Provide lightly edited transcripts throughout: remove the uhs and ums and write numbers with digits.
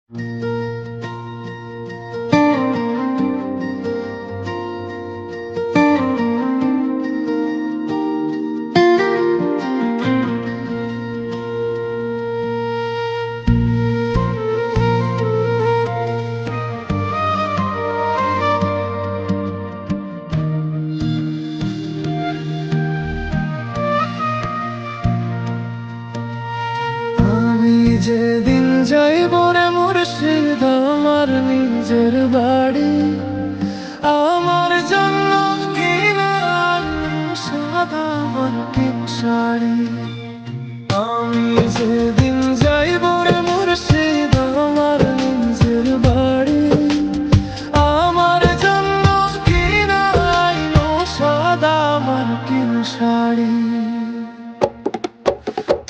আমি যেদিন যাইব রে মুর্শিদ আমার নিজের বাড়ি, আমার জন্য কিনা সাদা মাটির শাড়ি। আমি যেদিন যাইব রে মুর্শিদ আমার নিজের বাড়ি, আমার জন্য কিনা সাদা মাটির শাড়ি।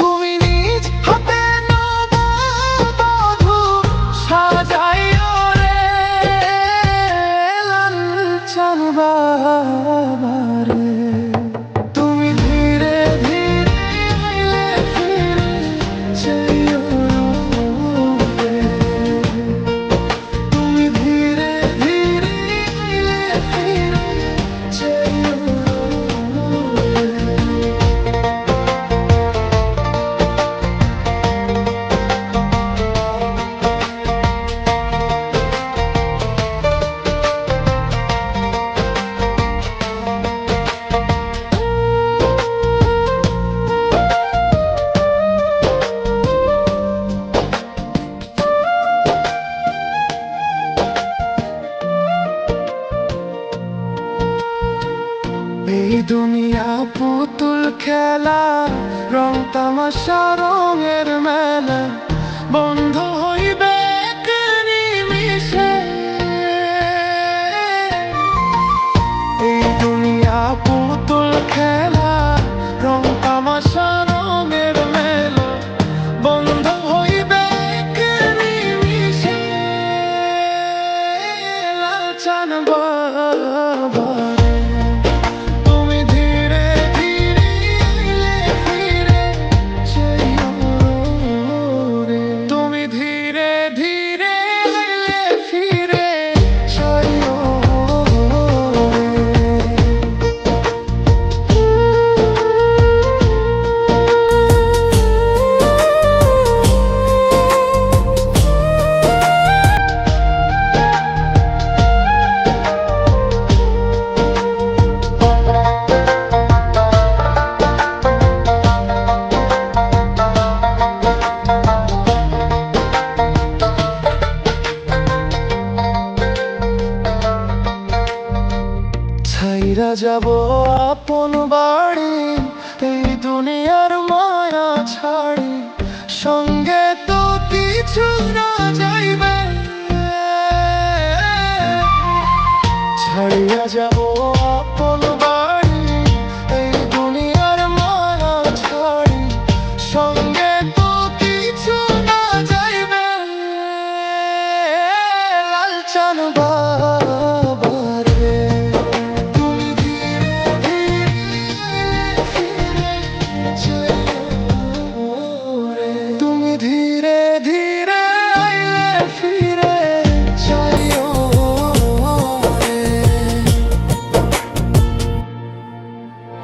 তুমি নিজ হাতে নববধূ সাজাইও রে লালন বাবারে। তুমি ধীরে ধীরে আইলে ফিরে যাইও রে। তুমি ধীরে ধীরে আইলে ফিরে যাইও রে। এই দুনিয়া পুতুল খেলা, রং তামাশা রঙের মেলা, বন্ধ হইবে এক নিমিষে। এই দুনিয়া পুতুল খেলা, রং তামাশা রঙের মেলা, বন্ধ হইবে এক নিমিষে। লালন বাবারে। তুমি ধীরে ধীরে আইলে ফিরে যাইও রে। তুমি ধীরে ধীরে আইলে ফিরে যাইও রে। ছাইরা যাব আপন বাড়ি, এই দুনিয়ার মায়া ছাড়ি, সঙ্গে তো কিছু না যাইবে। ছাইরা যাব আপন বাড়ি, এই দুনিয়ার মায়া ছাড়ি, সঙ্গে